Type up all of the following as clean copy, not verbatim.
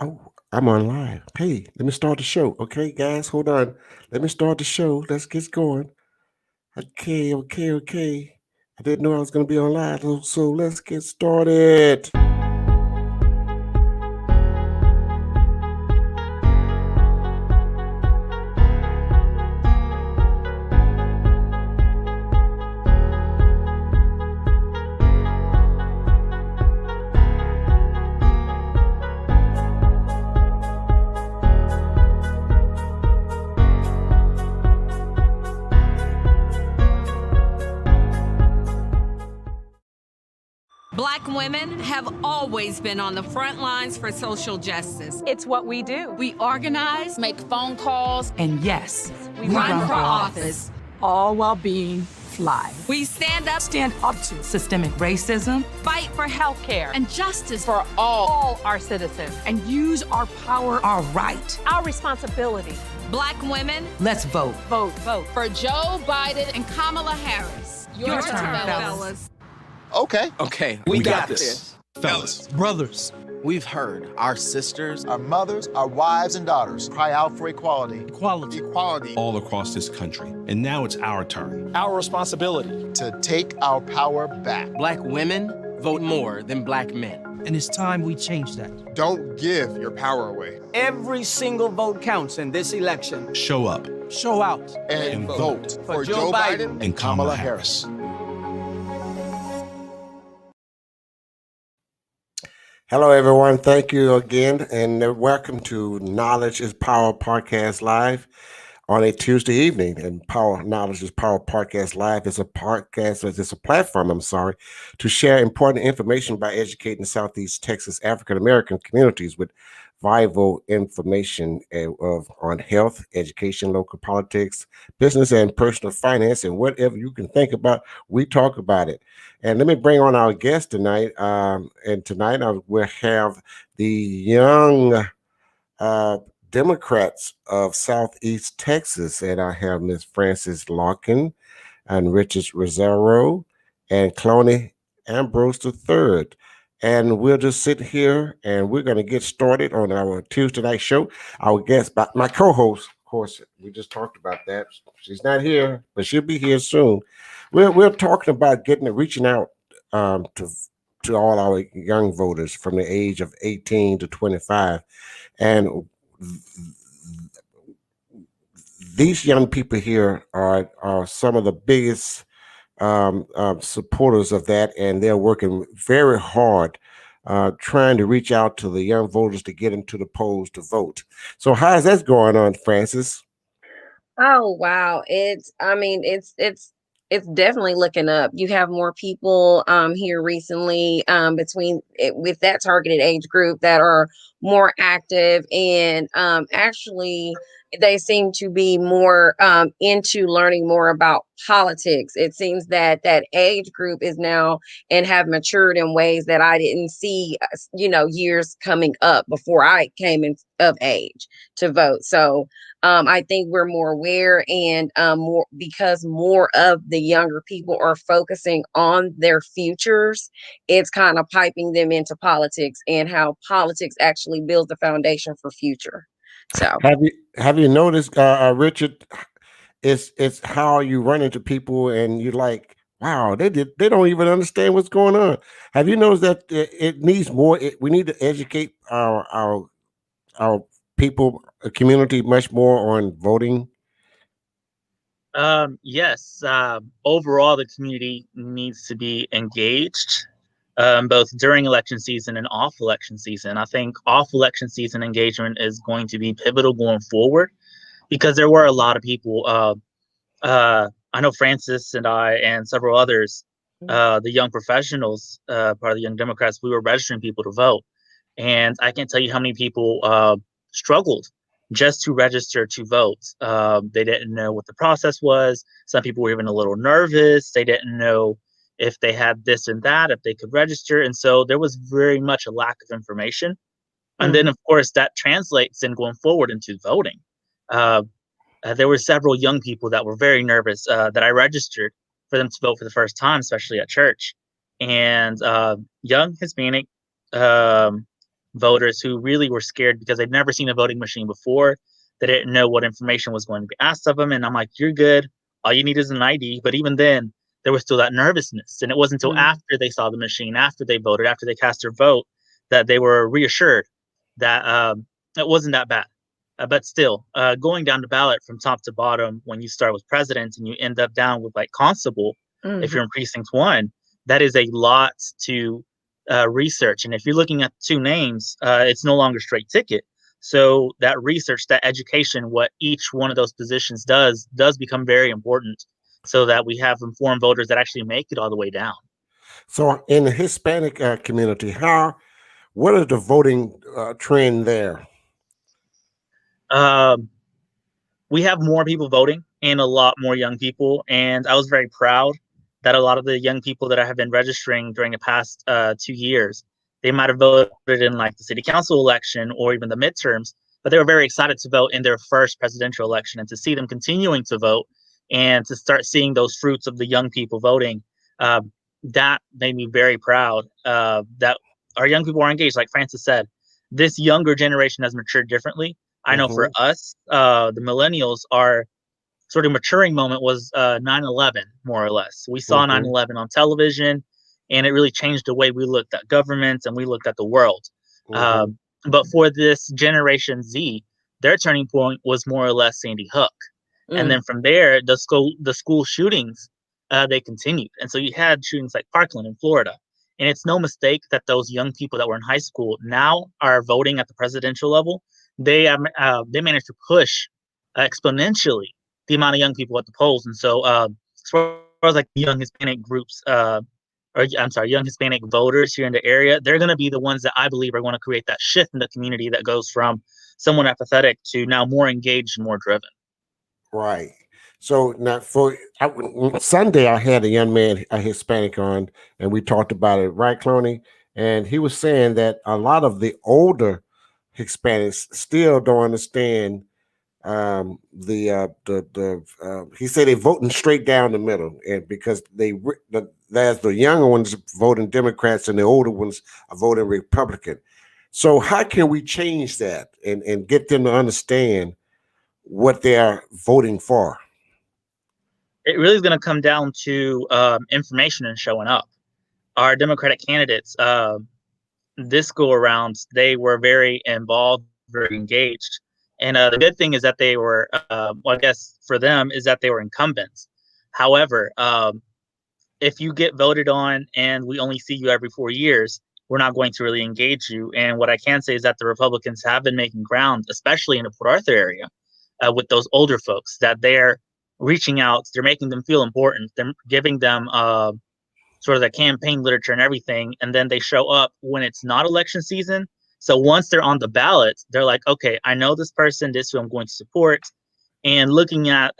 Oh, I'm on live. Hey, let me start the show. Okay, guys, hold on. Let me start the show. Let's get going. Okay. I didn't know I was going to be on live, so let's get started. Black women have always been on the front lines for social justice. It's what we do. We organize, make phone calls, And yes, we run for office. all while being fly. We stand up, Stand up to systemic racism fight for health care and justice for all our citizens and use our power, our right, our responsibility. Black women. Let's vote. Vote. For Joe Biden and Kamala Harris. Your turn, fellas. Okay, we got this. Fellas, Brothers, we've heard our sisters, Our mothers, our wives, and daughters cry out for equality. equality. all across this country. And now it's our turn. Our responsibility. To take our power back. Black women vote more than black men. And it's time we change that. Don't give your power away. Every single vote counts in this election. Show up Show out. And vote For Joe Biden and Kamala Harris. Hello, everyone. Thank you again, and welcome to Knowledge is Power Podcast Live on a Tuesday evening. And Knowledge is Power Podcast Live is a podcast, it's a platform, to share important information by educating Southeast Texas African American communities with vital information on health, education, local politics, business, and personal finance, and whatever you can think about, we talk about it. And let me bring on our guest tonight. And tonight we'll have the young Democrats of Southeast Texas, and I have Miss Frances Larkin and Richard Rosario and Cloney Ambrose III. And we'll just sit here and we're going to get started on our Tuesday night show. Our guest, my co-host, of course, we just talked about that. She's not here, but she'll be here soon. We're talking about reaching out to all our young voters from the age of 18 to 25. And these young people here are some of the biggest supporters of that, and they're working very hard trying to reach out to the young voters to get them to the polls to vote. So how's that going on, Francis? Oh wow. It's definitely looking up. You have more people here recently with that targeted age group that are more active, and actually they seem to be more into learning more about politics. It seems that that age group is now and have matured in ways that I didn't see, years coming up before I came in of age to vote. So I think we're more aware, and more because more of the younger people are focusing on their futures. It's kind of piping them into politics and how politics actually builds the foundation for future. So Have you noticed, Richard? It's how you run into people and you're like, wow, they don't even understand what's going on. Have you noticed that it needs more? We need to educate our people, community, much more on voting. Yes. Overall, the community needs to be engaged, both during election season and off election season. I think off election season engagement is going to be pivotal going forward, because there were a lot of people. I know Francis and I and several others, the young professionals, part of the Young Democrats, we were registering people to vote. And I can't tell you how many people struggled just to register to vote. They didn't know what the process was. Some people were even a little nervous. They didn't know if they had this and that, if they could register. And so there was very much a lack of information. And then, of course, that translates in going forward into voting. There were several young people that were very nervous that I registered for them to vote for the first time, especially at church. And young Hispanic voters who really were scared because they'd never seen a voting machine before. They didn't know what information was going to be asked of them. And I'm like, you're good. All you need is an ID. But even then, there was still that nervousness. And it wasn't until after they saw the machine, after they voted, after they cast their vote, that they were reassured that it wasn't that bad. But still, going down the ballot from top to bottom, when you start with president and you end up down with like constable, if you're in precinct 1, that is a lot to research. And if you're looking at 2 names, it's no longer straight ticket. So that research, that education, what each one of those positions does become very important, so that we have informed voters that actually make it all the way down. So in the Hispanic community, what is the voting trend there? We have more people voting and a lot more young people. And I was very proud that a lot of the young people that I have been registering during the past 2 years, they might have voted in like the city council election or even the midterms, but they were very excited to vote in their first presidential election, and to see them continuing to vote and to start seeing those fruits of the young people voting. That made me very proud that our young people are engaged. Like Francis said, this younger generation has matured differently. I know for us, the millennials, our sort of maturing moment was 9/11, more or less. We saw 9/11 on television, and it really changed the way we looked at government and we looked at the world. But for this Generation Z, their turning point was more or less Sandy Hook. And then from there, the school shootings, they continued. And so you had shootings like Parkland in Florida. And it's no mistake that those young people that were in high school now are voting at the presidential level. They managed to push exponentially the amount of young people at the polls. And so as far as like young Hispanic groups, young Hispanic voters here in the area, they're going to be the ones that I believe are going to create that shift in the community that goes from somewhat apathetic to now more engaged and more driven. Right. So now Sunday, I had a young man, a Hispanic on, and we talked about it, right, Cloney? And he was saying that a lot of the older Hispanics still don't understand he said they're voting straight down the middle, and because there's the younger ones voting Democrats and the older ones are voting Republican. So how can we change that and get them to understand what they're voting for? It really is going to come down to information and showing up. Our Democratic candidates, this go around, they were very involved, very engaged. And the good thing is that they were, I guess for them, is that they were incumbents. However, if you get voted on and we only see you every 4 years, we're not going to really engage you. And what I can say is that the Republicans have been making ground, especially in the Port Arthur area, with those older folks, that they're reaching out, they're making them feel important, they're giving them sort of the campaign literature and everything, and then they show up when it's not election season. So once they're on the ballot, they're like, okay, I know this person, this is who I'm going to support. And looking at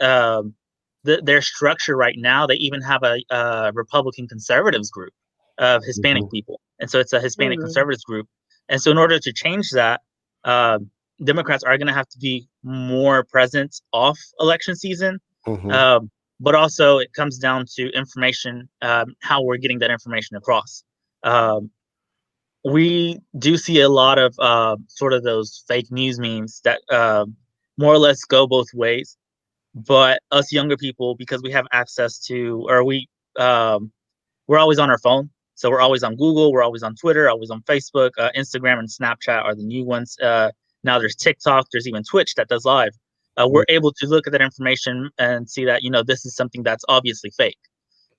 their structure right now, they even have a Republican conservatives group of Hispanic people. And so it's a Hispanic conservatives group. And so in order to change that, Democrats are going to have to be more present off election season. But also it comes down to information, how we're getting that information across. We do see a lot of sort of those fake news memes that more or less go both ways. But us younger people, because we have access to, or we're always on our phone. So we're always on Google, we're always on Twitter, always on Facebook, Instagram and Snapchat are the new ones. Now there's TikTok, there's even Twitch that does live. We're able to look at that information and see that, this is something that's obviously fake.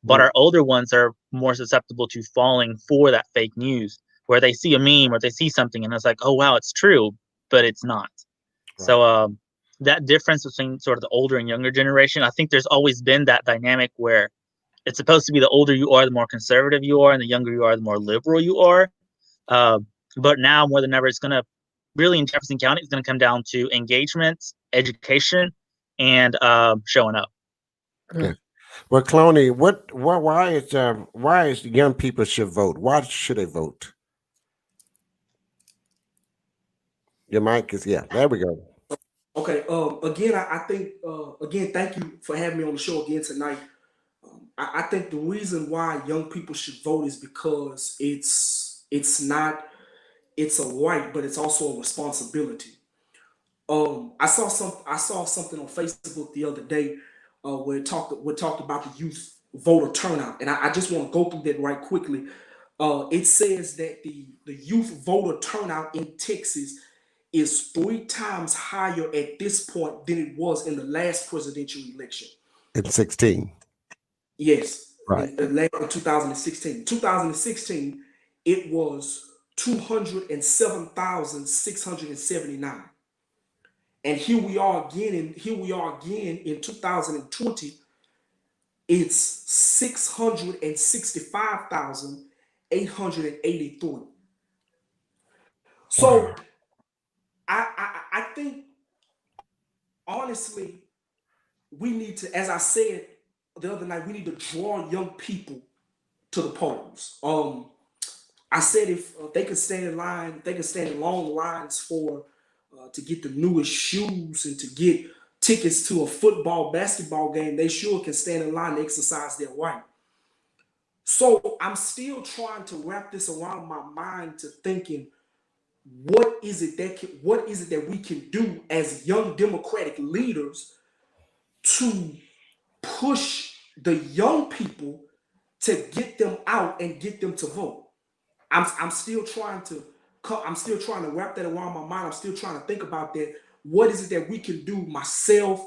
But our older ones are more susceptible to falling for that fake news, where they see a meme or they see something and it's like, oh, wow, it's true, but it's not. Right. So that difference between sort of the older and younger generation, I think there's always been that dynamic where it's supposed to be the older you are, the more conservative you are, and the younger you are, the more liberal you are. But now more than ever, it's going to really in Jefferson County, it's going to come down to engagement, education, and showing up. Okay. Well, Cloney, why is young people should vote? Why should they vote? Your mic is there we go. Okay. Again, I think again, thank you for having me on the show again tonight. I think the reason why young people should vote is because it's not it's a right, but it's also a responsibility. I saw something on Facebook the other day where it talked about the youth voter turnout, and I just want to go through that right quickly. It says that the youth voter turnout in Texas is 3 times higher at this point than it was in the last presidential election. In 16. Yes, Right. in 2016. 2016, it was 207,679. And here we are again in 2020. It's 665,883. So I think honestly, we need to, as I said the other night, we need to draw young people to the polls. I said if they could stand in line, they could stand in long lines for to get the newest shoes and to get tickets to a football, basketball game, they sure can stand in line to exercise their right. So I'm still trying to wrap this around my mind to thinking, what is it that we can do as young Democratic leaders to push the young people to get them out and get them to vote? I'm still trying to wrap that around my mind. I'm still trying to think about that. What is it that we can do, myself,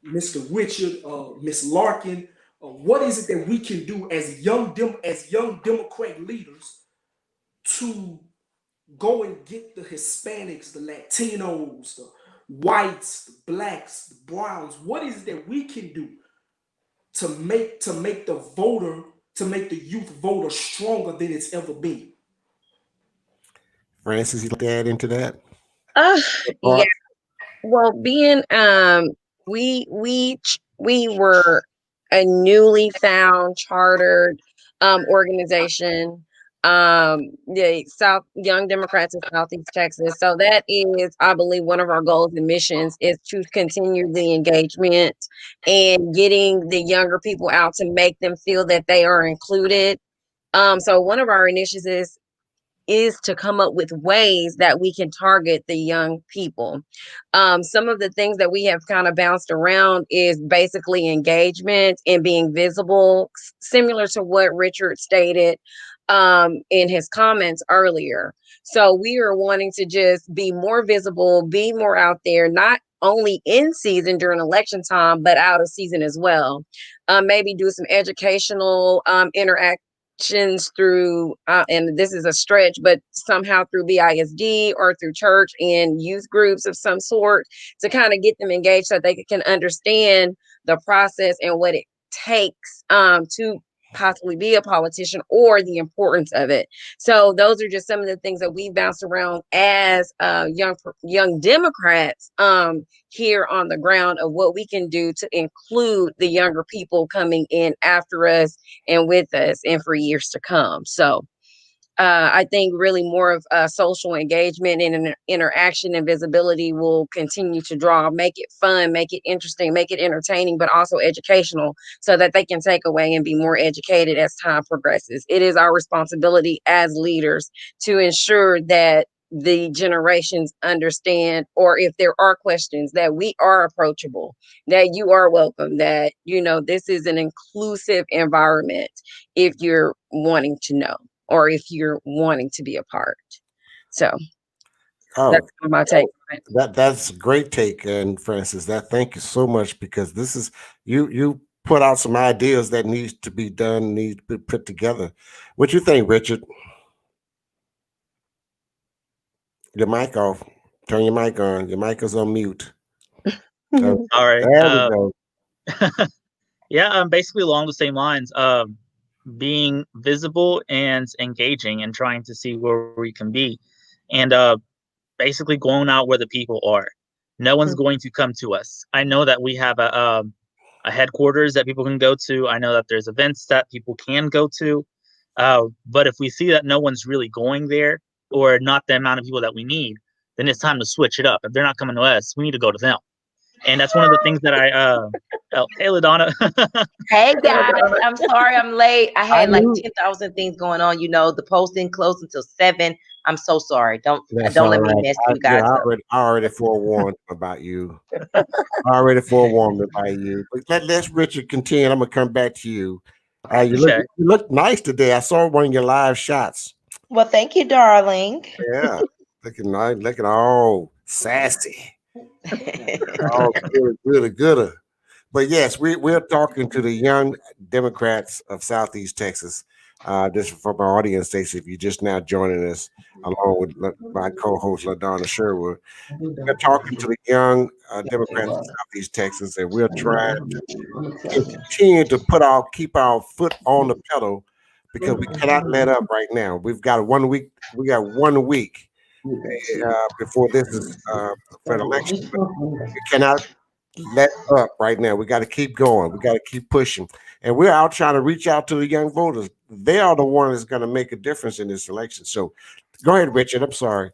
Mr. Richard, Miss Larkin? What is it that we can do as young Democrat leaders to go and get the Hispanics, the Latinos, the whites, the blacks, the browns? What is it that we can do to make the youth voter stronger than it's ever been? Francis, you like to add into that? Yeah. Well, being we were a newly found chartered organization, the South Young Democrats of Southeast Texas. So that is, I believe, one of our goals and missions is to continue the engagement and getting the younger people out to make them feel that they are included. So one of our initiatives is to come up with ways that we can target the young people. Some of the things that we have kind of bounced around is basically engagement and being visible, similar to what Richard stated in his comments earlier. So we are wanting to just be more visible, be more out there, not only in season during election time, but out of season as well. Maybe do some educational interactions through, and this is a stretch, but somehow through BISD or through church and youth groups of some sort to kind of get them engaged so they can understand the process and what it takes to possibly be a politician or the importance of it. So those are just some of the things that we bounced around as young Democrats here on the ground of what we can do to include the younger people coming in after us and with us and for years to come. So I think really more of social engagement and an interaction and visibility will continue to draw, make it fun, make it interesting, make it entertaining, but also educational so that they can take away and be more educated as time progresses. It is our responsibility as leaders to ensure that the generations understand, or if there are questions, that we are approachable, that you are welcome, that, you know, this is an inclusive environment if you're wanting to know or if you're wanting to be a part. So that's my take on it. That's a great take, and Francis, thank you so much, because this is you put out some ideas that needs to be done, need to be put together. What you think, Richard? Your mic off. Turn your mic on. Your mic is on mute. All right. There we go. Yeah, basically along the same lines. Being visible and engaging and trying to see where we can be, and basically going out where the people are. No one's going to come to us. I know that we have a headquarters that people can go to. I know that there's events that people can go to, but if we see that no one's really going there, or not the amount of people that we need, then it's time to switch it up. If they're not coming to us, we need to go to them. And that's one of the things that I oh, hey LaDonna. Hey guys, I'm sorry I'm late. I had like knew 10,000 things going on. You know, the posting closed until 7. I'm so sorry. Don't that's don't all let me right. mess you guys up. I already forewarned about you. I already forewarned about you. But let's Richard continue. I'm gonna come back to you. Okay. You look nice today. I saw one of your live shots. Well, thank you, darling. Yeah, looking nice, looking all sassy. Oh, good, good, good. But yes, we're talking to the young Democrats of Southeast Texas. This is from our audience, Stacey. If you're just now joining us, along with my co-host LaDonna Sherwood, we're talking to the young Democrats of Southeast Texas, and we're trying to continue to keep our foot on the pedal because we cannot let up right now. We've got 1 week. We got 1 week before this is for the election. But we cannot let up right now. We got to keep going. We got to keep pushing. And we're out trying to reach out to the young voters. They are the one that's going to make a difference in this election. So go ahead, Richard. I'm sorry.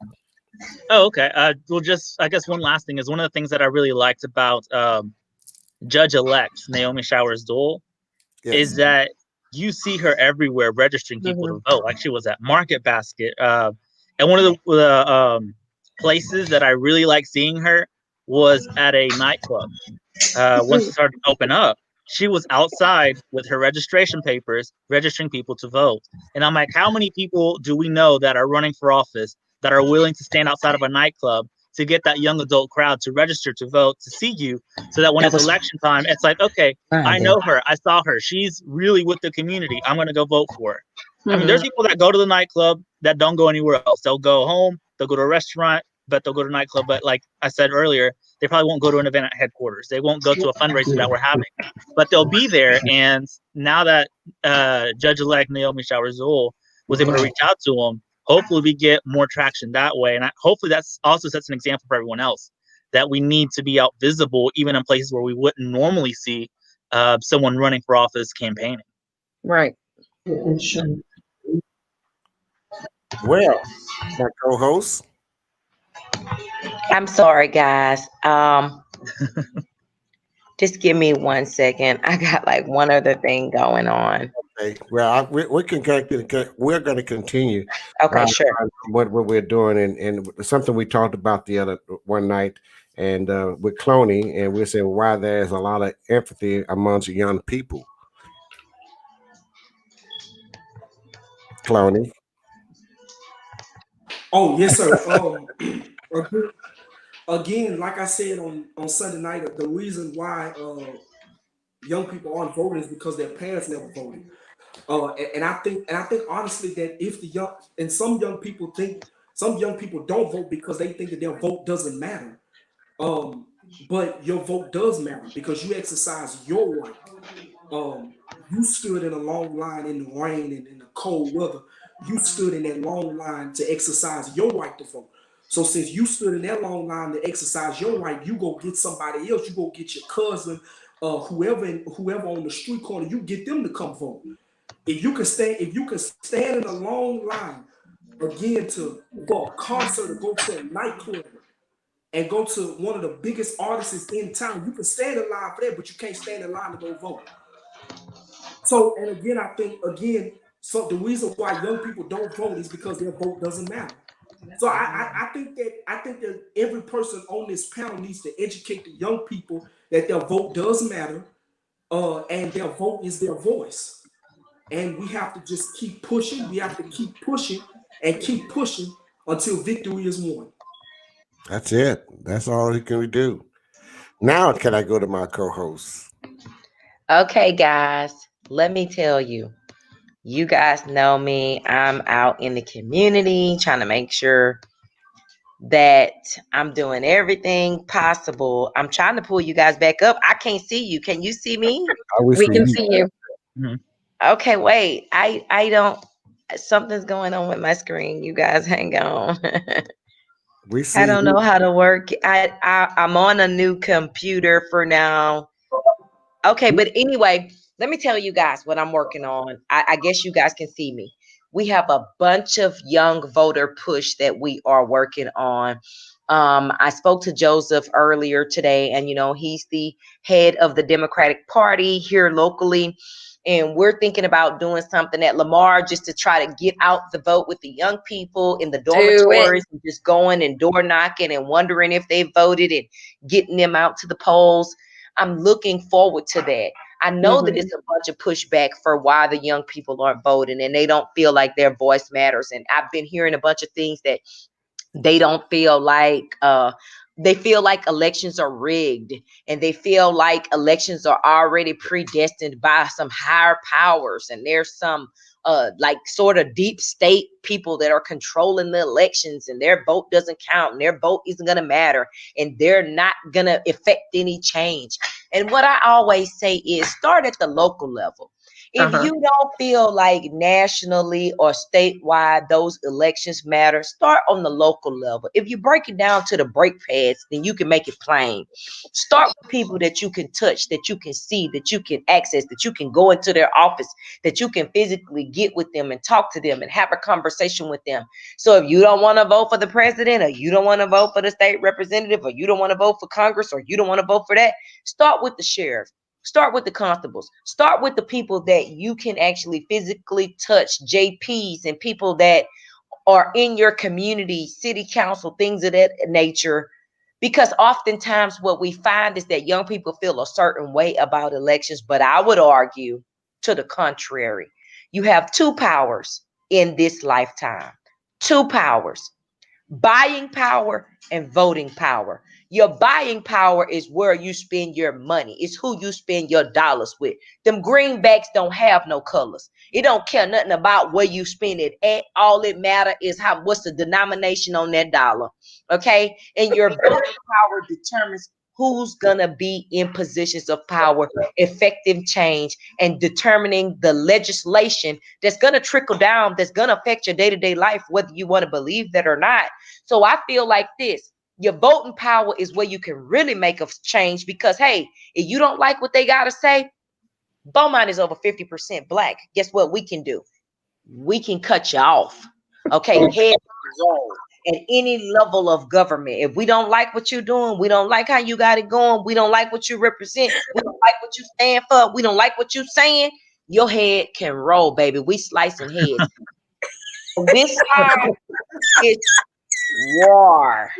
Oh, okay. Well, just I guess one last thing is one of the things that I really liked about Judge-elect Naomi Showers Dole is that you see her everywhere registering people to vote. Like she was at Market Basket. And one of the places that I really like seeing her was at a nightclub. Once it started to open up, she was outside with her registration papers, registering people to vote. And I'm like, how many people do we know that are running for office that are willing to stand outside of a nightclub to get that young adult crowd to register to vote to see you, so that when it's election time, it's like, okay, I know her, I saw her, she's really with the community, I'm going to go vote for her. I mean, there's people that go to the nightclub that don't go anywhere else. They'll go home, they'll go to a restaurant, but they'll go to a nightclub. But like I said earlier, they probably won't go to an event at headquarters. They won't go to a fundraiser that we're having, but they'll be there. And now that Judge-elect Naomi Showers Dole was able to reach out to them, hopefully we get more traction that way. And hopefully that's also sets an example for everyone else that we need to be out visible, even in places where we wouldn't normally see someone running for office campaigning. Right. Well, my co-host. I'm sorry, guys. Just give me 1 second. I got like one other thing going on. Okay. Well, we're going to continue. Okay, sure. What we're doing, and something we talked about the other one night, and with cloning, and we're saying why there's a lot of empathy amongst young people. Cloning. Oh yes, sir. Again, like I said on Sunday night, the reason why young people aren't voting is because their parents never voted. And I think honestly that if some young people don't vote because they think that their vote doesn't matter. But your vote does matter because you exercise your right. You stood in a long line in the rain and in the cold weather. You stood in that long line to exercise your right to vote. So since you stood in that long line to exercise your right, you go get somebody else. You go get your cousin, whoever on the street corner. You get them to come vote. If you can stand in a long line again for a concert or go to a nightclub and go to one of the biggest artists in town, you can stand in line for that, but you can't stand in line to go vote. So, and again, I think so the reason why young people don't vote is because their vote doesn't matter. So I think that every person on this panel needs to educate the young people that their vote does matter, and their vote is their voice. And we have to just keep pushing. We have to keep pushing and keep pushing until victory is won. That's it. That's all we can do. Now, can I go to my co-host? Okay, guys, let me tell you. You guys know me. I'm out in the community trying to make sure that I'm doing everything possible. I'm trying to pull you guys back up. I can't see you. Can you see me? We can see you. Mm-hmm. Okay, wait. I don't. Something's going on with my screen. You guys hang on. We see. I don't know how to work. I'm on a new computer for now. Okay, but anyway, let me tell you guys what I'm working on. I guess you guys can see me. We have a bunch of young voter push that we are working on. I spoke to Joseph earlier today, and he's the head of the Democratic Party here locally. And we're thinking about doing something at Lamar just to try to get out the vote with the young people in the dormitories and just going and door knocking and wondering if they voted and getting them out to the polls. I'm looking forward to that. I know that it's a bunch of pushback for why the young people aren't voting and they don't feel like their voice matters. And I've been hearing a bunch of things that they don't feel like they feel like elections are rigged, and they feel like elections are already predestined by some higher powers, and there's some like sort of deep state people that are controlling the elections, and their vote doesn't count and their vote isn't going to matter and they're not going to affect any change. And what I always say is start at the local level. If you don't feel like nationally or statewide those elections matter, start on the local level. If you break it down to the brake pads, then you can make it plain. Start with people that you can touch, that you can see, that you can access, that you can go into their office, that you can physically get with them and talk to them and have a conversation with them. So if you don't want to vote for the president, or you don't want to vote for the state representative, or you don't want to vote for Congress, or you don't want to vote for that, start with the sheriff. Start with the constables. Start with the people that you can actually physically touch, JPs and people that are in your community, city council, things of that nature. Because oftentimes what we find is that young people feel a certain way about elections, but I would argue to the contrary. You have two powers in this lifetime. Two powers: buying power and voting power. Your buying power is where you spend your money. It's who you spend your dollars with. Them greenbacks don't have no colors. It don't care nothing about where you spend it at. All it matter is what's the denomination on that dollar. Okay? And your voting power determines who's gonna be in positions of power, effective change, and determining the legislation that's gonna trickle down, that's gonna affect your day-to-day life, whether you want to believe that or not. So I feel like this: your voting power is where you can really make a change, because hey, if you don't like what they gotta say, Beaumont is over 50% black. Guess what we can do? We can cut you off. Okay, head roll at any level of government. If we don't like what you're doing, we don't like how you got it going, we don't like what you represent, we don't like what you stand for, we don't like what you're saying, your head can roll, baby. We slicing heads. This time it's war.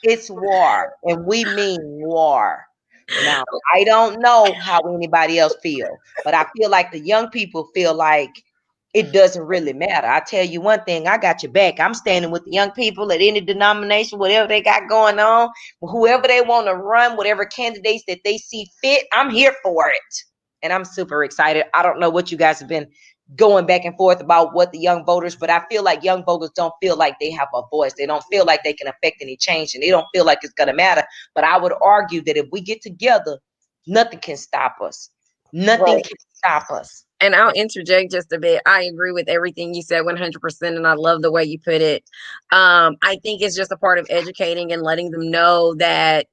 It's war, and we mean war. Now, I don't know how anybody else feel, but I feel like the young people feel like it doesn't really matter. I tell you one thing, I got your back. I'm standing with the young people at any denomination, whatever they got going on, whoever they want to run, whatever candidates that they see fit, I'm here for it. And I'm super excited. I don't know what you guys have been going back and forth about what the young voters, but I feel like young voters don't feel like they have a voice. They don't feel like they can affect any change, and they don't feel like it's going to matter. But I would argue that if we get together, nothing can stop us. Nothing can stop us. And I'll interject just a bit. I agree with everything you said 100%, and I love the way you put it. I think it's just a part of educating and letting them know that,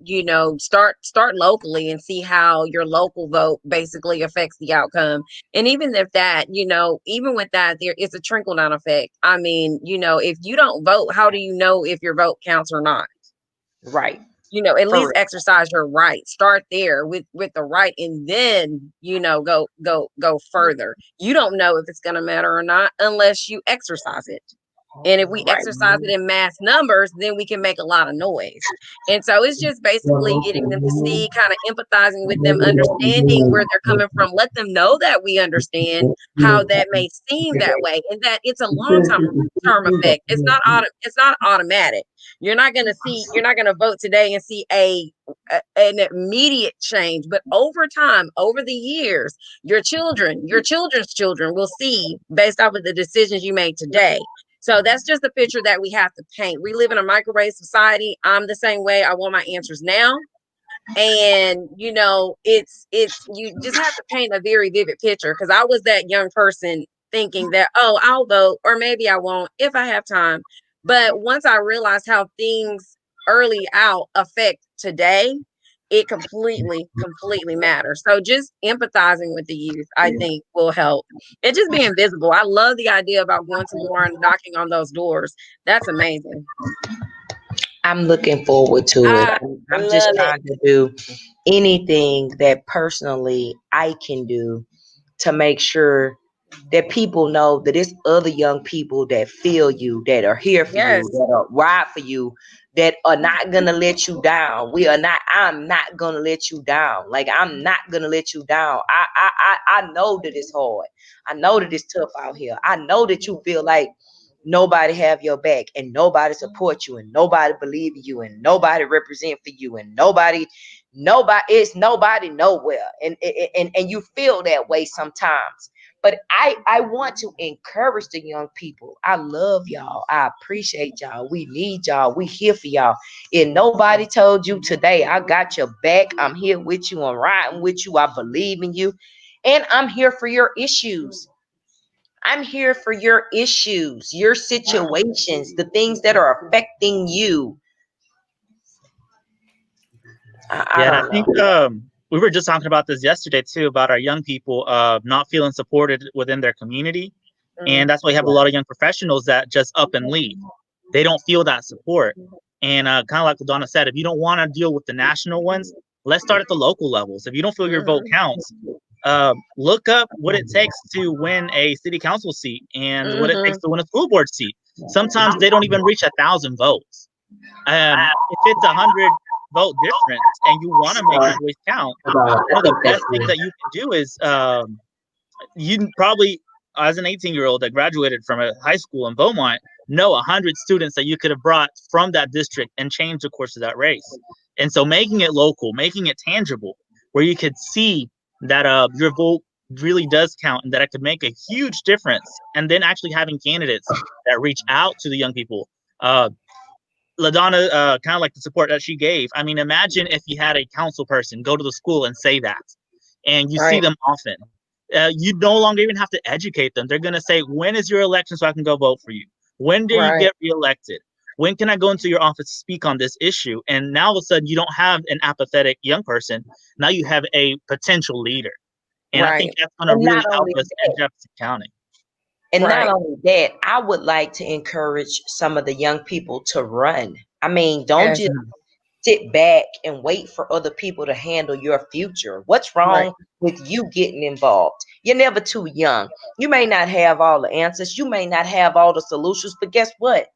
start locally and see how your local vote basically affects the outcome. And even if that, even with that, there is a trickle down effect. I mean, if you don't vote, how do you know if your vote counts or not? Right. At least exercise your right. Start there with the right, and then go further. You don't know if it's going to matter or not unless you exercise it. And if we exercise it in mass numbers, then we can make a lot of noise. And so it's just basically getting them to see, kind of empathizing with them, understanding where they're coming from. Let them know that we understand how that may seem that way, and that it's a long-term effect. It's not automatic. You're not going to vote today and see an immediate change, but over time, over the years, your children's children will see based off of the decisions you made today. So that's just the picture that we have to paint. We live in a microwave society. I'm the same way. I want my answers now. And it's you just have to paint a very vivid picture, because I was that young person thinking that, oh, I'll vote, or maybe I won't if I have time. But once I realized how things early out affect today, it completely matters. So just empathizing with the youth, I think, will help. And just being visible. I love the idea about going to more and knocking on those doors. That's amazing. I'm looking forward to it. I I'm just love it. trying to do anything that personally I can do to make sure that people know that it's other young people that feel you, that are here for you, Yes. that are ride for you, that are not gonna let you down. I'm not gonna let you down. Like, I'm not gonna let you down. I know that it's hard. I know that it's tough out here. I know that you feel like nobody have your back and nobody support you and nobody believe in you and nobody represent for you and nobody nowhere, and you feel that way sometimes. But I want to encourage the young people. I love y'all. I appreciate y'all. We need y'all. We here for y'all. And nobody told you today, I got your back. I'm here with you. I'm riding with you. I believe in you. And I'm here for your issues. I'm here for your issues, your situations, the things that are affecting you. I Yeah, and I don't think know. we were just talking about this yesterday too, about our young people not feeling supported within their community. And that's why you have a lot of young professionals that just up and leave. They don't feel that support. And kind of like Donna said, if you don't want to deal with the national ones, let's start at the local levels. If you don't feel your vote counts, look up what it takes to win a city council seat and what it takes to win a school board seat. Sometimes they don't even reach 1,000 votes. If it's 100 vote difference and you want to make your voice count, one of the best things that you can do is you probably, as an 18-year-old that graduated from a high school in Beaumont, know 100 students that you could have brought from that district and changed the course of that race. And so making it local, making it tangible, where you could see that your vote really does count and that it could make a huge difference. And then actually having candidates that reach out to the young people. LaDonna, kind of like the support that she gave. I mean, imagine if you had a council person go to the school and say that, and you see them often. You no longer even have to educate them. They're going to say, when is your election so I can go vote for you? When do you get reelected? When can I go into your office to speak on this issue? And now all of a sudden, you don't have an apathetic young person. Now you have a potential leader. And I think that's going to really help us in Jefferson County. And not only that, I would like to encourage some of the young people to run. I mean, don't just sit back and wait for other people to handle your future. What's wrong with you getting involved? You're never too young. You may not have all the answers. You may not have all the solutions, but guess what?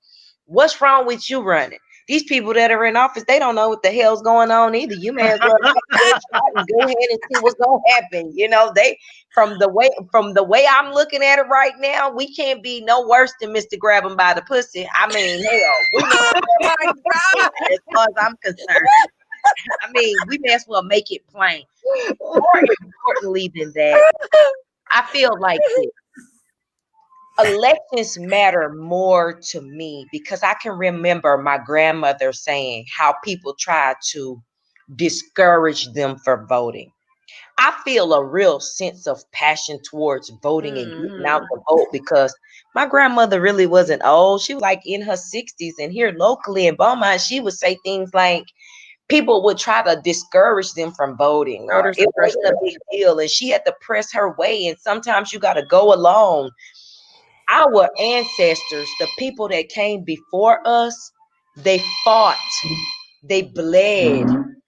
What's wrong with you running? These people that are in office, they don't know what the hell's going on either. You may as well take your shot and go ahead and see what's gonna happen. You know, they from the way I'm looking at it right now, we can't be no worse than Mr. Grab 'em by the pussy. I mean, hell, we may as well as far as I'm concerned. I mean, we may as well make it plain. More importantly than that, I feel like this. Elections matter more to me because I can remember my grandmother saying how people try to discourage them for voting. I feel a real sense of passion towards voting and getting out the vote because my grandmother really wasn't old. She was like in her 60s, and here locally in Beaumont, she would say things like people would try to discourage them from voting, or it wasn't a big deal, and she had to press her way, and sometimes you got to go alone. Our ancestors, the people that came before us, they fought, they bled,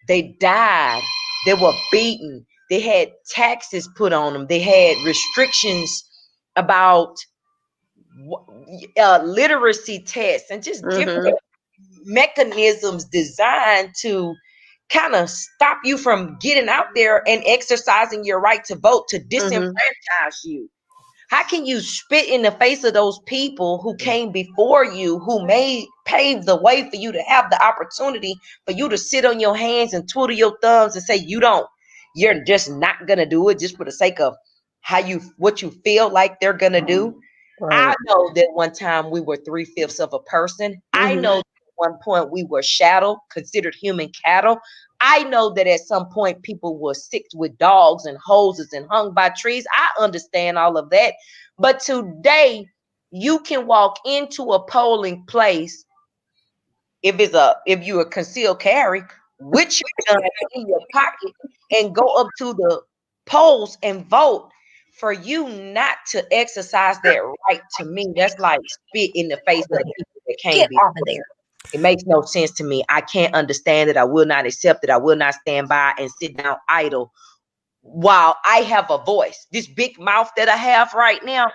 they died, they were beaten, they had taxes put on them, they had restrictions about literacy tests and just different mechanisms designed to kind of stop you from getting out there and exercising your right to vote, to disenfranchise you. How can you spit in the face of those people who came before you, who paved the way for you to have the opportunity for you to sit on your hands and twiddle your thumbs and say you're just not gonna do it just for the sake of what you feel like they're gonna do? I know that one time we were 3/5 of a person. I know at one point we were shadow, considered human cattle. I know that at some point people were sick with dogs and hoses and hung by trees. I understand all of that. But today, you can walk into a polling place if you are concealed carry with your gun in your pocket and go up to the polls and vote. For you not to exercise that right, to me, that's like spit in the face of the people that came before. It makes no sense to me. I can't understand it. I will not accept it. I will not stand by and sit down idle while I have a voice. This big mouth that I have right now,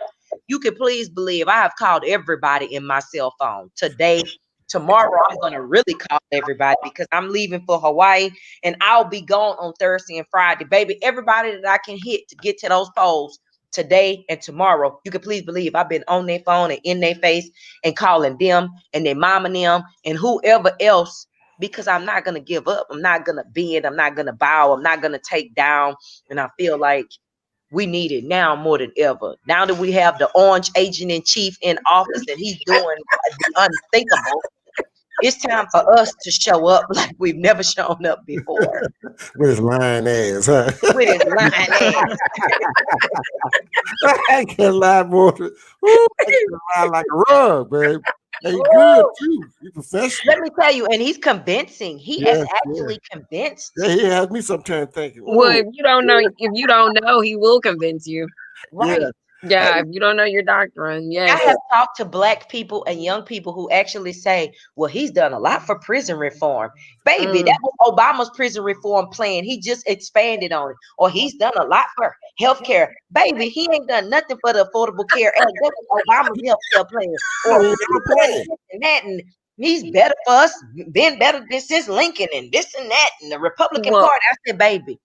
you can please believe I have called everybody in my cell phone today. Tomorrow, I'm going to really call everybody because I'm leaving for Hawaii and I'll be gone on Thursday and Friday. Baby, everybody that I can hit to get to those polls today and tomorrow, you can please believe I've been on their phone and in their face and calling them and their mom and them and whoever else, because I'm not going to give up. I'm not going to bend. I'm not going to bow. I'm not going to take down. And I feel like we need it now more than ever. Now that we have the orange agent in chief in office and he's doing the unthinkable, it's time for us to show up like we've never shown up before. With his lying ass, huh? With his lying ass. I can't lie more. I can lie like a rug, babe. He's good too. He's professional. Let me tell you, and he's convincing. He is actually convinced. Yeah, he has me sometimes thinking. Well, if you don't know, he will convince you. Right. Yeah, if you don't know your doctrine, I have talked to Black people and young people who actually say, well, he's done a lot for prison reform. Baby, that was Obama's prison reform plan. He just expanded on it. Or he's done a lot for healthcare. Baby, he ain't done nothing for the Affordable Care Act. That was Obama's healthcare plan. Or and he's better for us, been better than since Lincoln and this and that and the Republican Party. I said, baby,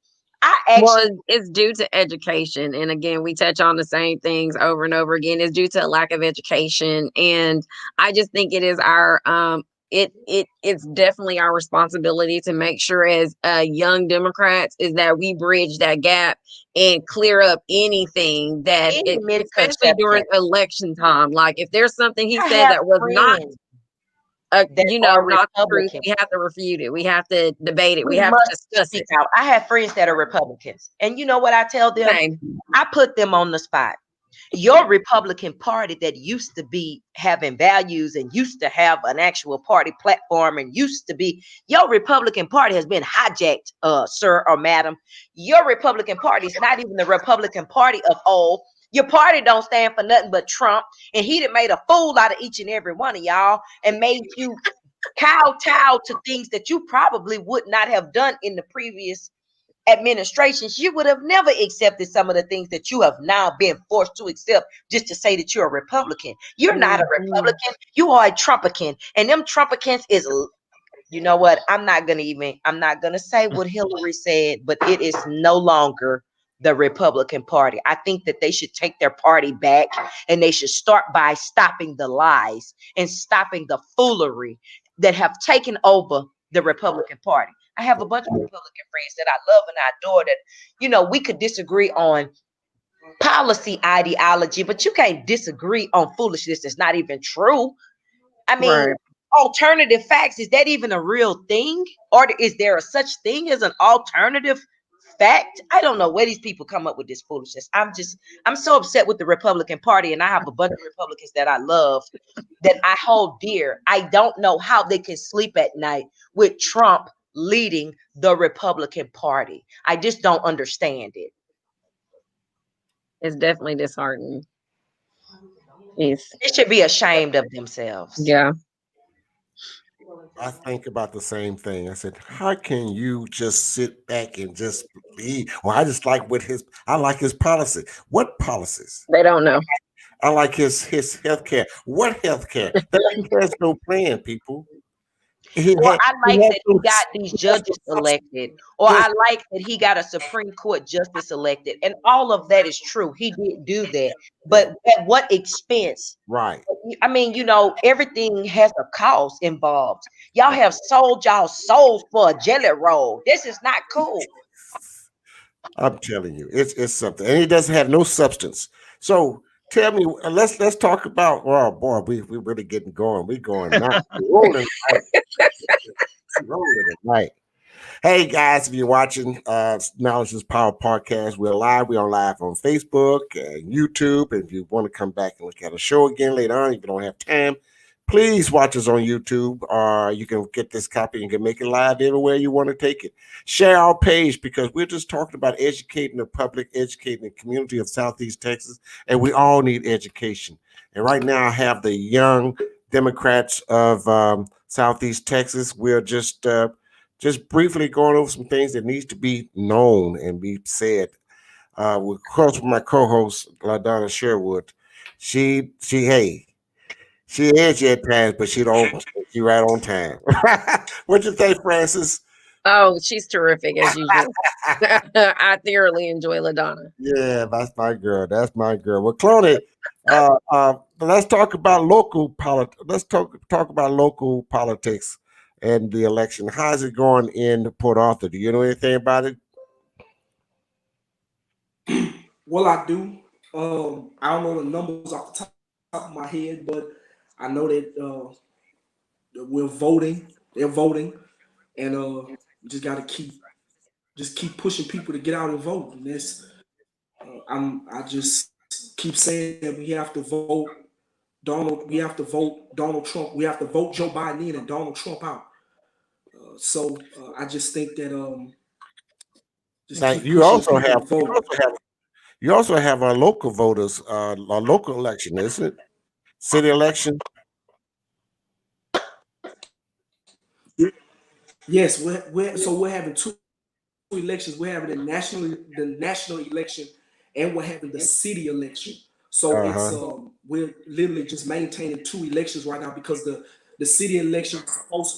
it's due to education. And again, we touch on the same things over and over again. It's due to a lack of education. And I just think it is our it's definitely our responsibility to make sure as young Democrats is that we bridge that gap and clear up anything that especially during election time. Like if there's something he said that was not not the truth, we have to refute it. We have to debate it. We have to discuss it. I have friends that are Republicans. And you know what I tell them? I put them on the spot. Your Republican Party that used to be having values and used to have an actual party platform and used to be, your Republican Party has been hijacked, sir or madam. Your Republican Party is not even the Republican Party of old. Your party don't stand for nothing but Trump, and he done made a fool out of each and every one of y'all and made you kowtow to things that you probably would not have done in the previous administrations. You would have never accepted some of the things that you have now been forced to accept just to say that you're a Republican. You're not a Republican. You are a Trumpican, and them Trumpicans is, you know what? I'm not gonna say what Hillary said, but it is no longer the Republican Party. I think that they should take their party back and they should start by stopping the lies and stopping the foolery that have taken over the Republican Party. I have a bunch of Republican friends that I love and I adore that, we could disagree on policy ideology, but you can't disagree on foolishness that's not even true. I mean, alternative facts, is that even a real thing? Or is there a such thing as an alternative fact? I don't know where these people come up with this foolishness. I'm so upset with the Republican Party, and I have a bunch of Republicans that I love, that I hold dear. I don't know how they can sleep at night with Trump leading the Republican Party. I just don't understand it. It's definitely disheartening. They should be ashamed of themselves. Yeah. I think about the same thing. I said, how can you just sit back and just be? Well, I just like I like his policy. What policies? They don't know. I like his healthcare. What healthcare? He has no plan, people. I like that he got these judges elected, or I like that he got a Supreme Court justice elected, and all of that is true. He did do that, but at what expense? Right. I mean, everything has a cost involved. Y'all have sold y'all souls for a jelly roll. This is not cool. I'm telling you, it's something, and he doesn't have no substance. So tell me, let's talk about. Oh boy, we really getting going. We going now. Rolling tonight. Hey guys, if you're watching Knowledge is Power podcast, we're live. We're live on Facebook and YouTube. And if you want to come back and look at a show again later on, if you don't have time, please watch us on YouTube, or you can get this copy and you can make it live everywhere you want to take it. Share our page, because we're just talking about educating the public, educating the community of Southeast Texas, and we all need education. And right now I have the young Democrats of Southeast Texas. We're just briefly going over some things that needs to be known and be said. We're close with my co-host LaDonna Sherwood. Hey, she edgy at times, but she right on time. What you think, Francis? Oh, she's terrific as usual. I thoroughly enjoy LaDonna. Yeah, that's my girl. That's my girl. Well, Cloney, let's talk about local politics. Let's talk about local politics and the election. How's it going in Port Arthur? Do you know anything about it? Well, I do. I don't know the numbers off the top of my head, but I know that we're voting. They're voting, and we just got to keep pushing people to get out and vote. And that's I just keep saying that we have to vote Donald. We have to vote Donald Trump. We have to vote Joe Biden in and Donald Trump out. I just think that just Now keep pushing people to vote. you also have our local voters, our local election, isn't it? City election. Yes, we're having two elections. We're having the national election, and we're having the city election. So Uh it's huh. we're literally just maintaining two elections right now because the city election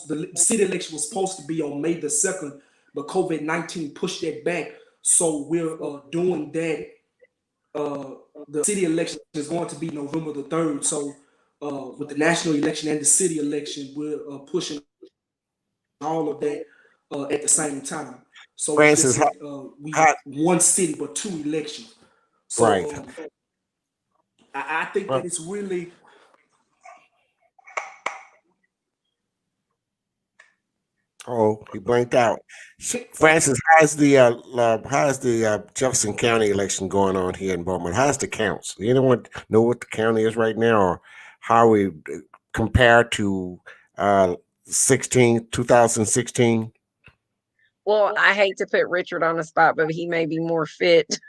the city election was supposed to be on May the 2nd, but COVID-19 pushed that back. So we're doing that. The city election is going to be November the 3rd. So with the national election and the city election, we're pushing all of that at the same time. So it's Francis, just we how, one city but two elections. right. So I think that Well, it's really oh, he blanked out. Francis, how's the Jefferson County election going on here in Beaumont? How's the counts? Anyone know what the county is right now, or how we compare to uh 2016? Well, I hate to put Richard on the spot, but he may be more fit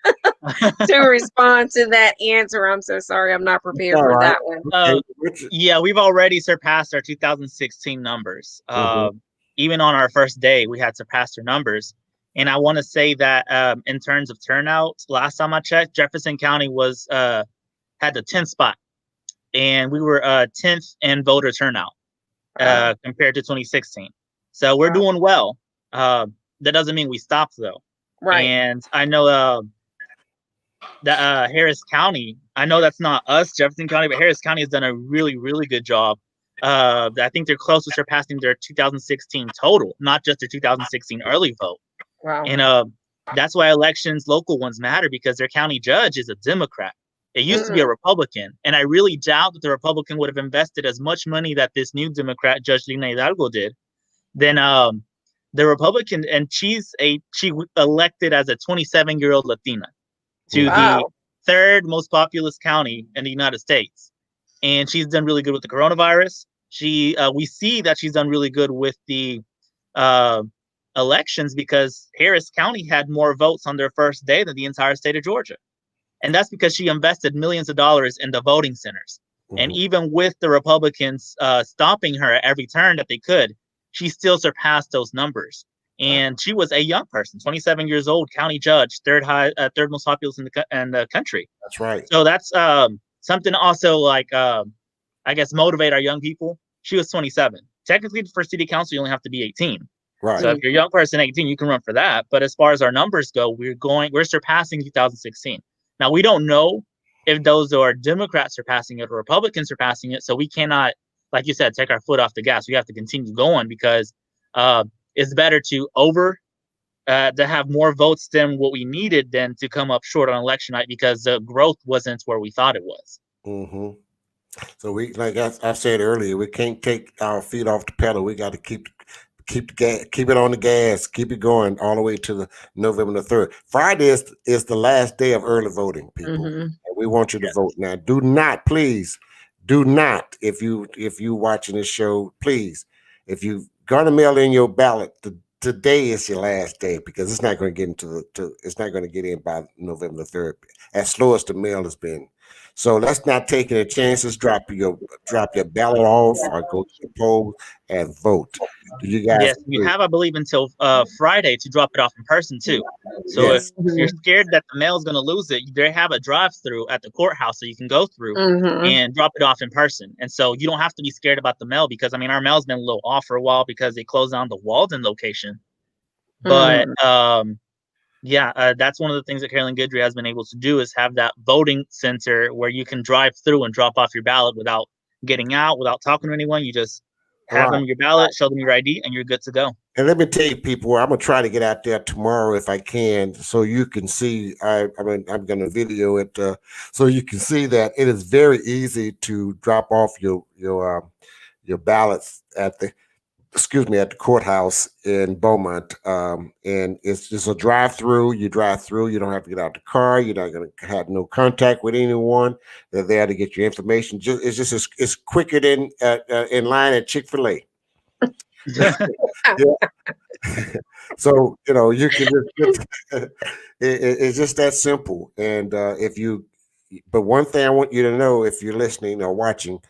to respond to that answer. I'm so sorry. I'm not prepared All for right. that one. Okay. Richard. Yeah, we've already surpassed our 2016 numbers. Mhm. Even on our first day, we had surpassed our numbers. And I want to say that in terms of turnout, last time I checked, Jefferson County was had the 10th spot, and we were 10th in voter turnout compared to 2016. So we're doing well. That doesn't mean we stopped though. Right. And I know that Harris County, I know that's not us, Jefferson County, but Harris County has done a really, really good job. I think they're close to surpassing their 2016 total, not just their 2016 early vote. Wow. And that's why elections, local ones, matter because their county judge is a Democrat. It used to be a Republican, and I really doubt that the Republican would have invested as much money that this new Democrat, Judge Lina Hidalgo, did. Then the Republican, and she elected as a 27-year-old Latina to the third most populous county in the United States, and she's done really good with the coronavirus. We see that she's done really good with the elections because Harris County had more votes on their first day than the entire state of Georgia. And that's because she invested millions of dollars in the voting centers. Mm-hmm. And even with the Republicans stopping her at every turn that they could, she still surpassed those numbers. And she was a young person, 27 years old, county judge, third most populous in the country. That's right. So that's something also like, I guess, motivate our young people. She was 27. Technically, for city council, you only have to be 18. Right. So if you're a young person, 18, you can run for that. But as far as our numbers go, we're surpassing 2016. Now, we don't know if those are Democrats surpassing it or Republicans surpassing it. So we cannot, like you said, take our foot off the gas. We have to continue going because it's better to have more votes than what we needed than to come up short on election night because the growth wasn't where we thought it was. Mm-hmm. So we, like I said earlier, we can't take our feet off the pedal. We got to keep it on the gas, keep it going all the way to the November the 3rd. Friday is the last day of early voting, people. Mm-hmm. And we want you to vote now. Do not, please, do not. If you watching this show, please, if you're gonna mail in your ballot, today is your last day because it's not going to get in by November the 3rd. As slow as the mail has been, So let's not take any chances. Drop your ballot off or go to the poll and vote. Do you guys Yes, you agree? have, I believe, until Friday to drop it off in person too. So Yes. if you're scared that the mail's going to lose it, they have a drive-through at the courthouse so you can go through and drop it off in person. And so you don't have to be scared about the mail because I mean our mail's been a little off for a while because they closed down the Walden location. But yeah, that's one of the things that Carolyn Goodry has been able to do is have that voting center where you can drive through and drop off your ballot without getting out, without talking to anyone. You just have them your ballot, show them your ID, and you're good to go. And let me tell you, people, I'm gonna try to get out there tomorrow if I can, so you can see. I'm gonna video it, so you can see that it is very easy to drop off your ballots at the at the courthouse in Beaumont. And it's just a drive-through. You drive through. You don't have to get out the car. You're not going to have no contact with anyone. They're there to get your information. It's quicker than in line at Chick-fil-A. So you can it's just that simple. And but one thing I want you to know, if you're listening or watching,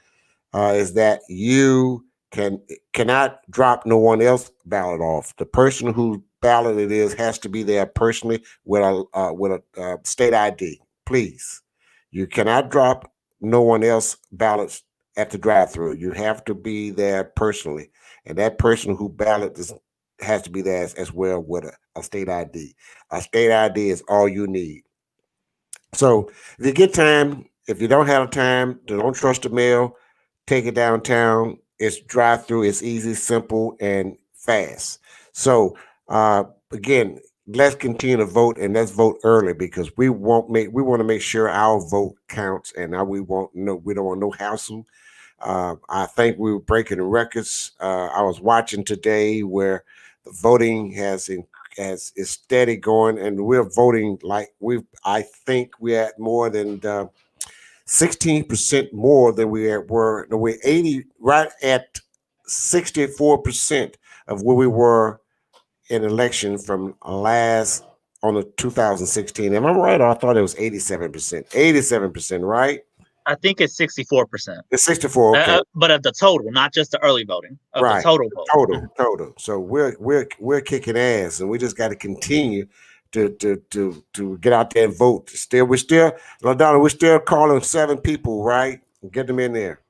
is that you cannot drop no one else ballot off. The person whose ballot it is has to be there personally with a state ID. Please, you cannot drop no one else ballots at the drive-through. You have to be there personally, and that person who ballot has to be there as well with a state ID. A state ID is all you need. So if you get time, if you don't have time, don't trust the mail. Take it downtown. It's drive-through. It's easy, simple, and fast. So again, let's continue to vote, and let's vote early because we want to make sure our vote counts, and we don't want no hassle. I think we were breaking the records. I was watching today where the voting is steady going, and we're voting like I think we're at more than 16% more than we were. We're 80 right at 64% of where we were in election from last on the 2016. Am I right? Or I thought it was 87%. 87%, right? I think it's 64%. It's 64. Okay, but of the total, not just the early voting. Of right. The total vote. Total. So we're kicking ass, and we just got to continue to get out there and vote. LaDonna, we're still calling 7 people, right? Get them in there.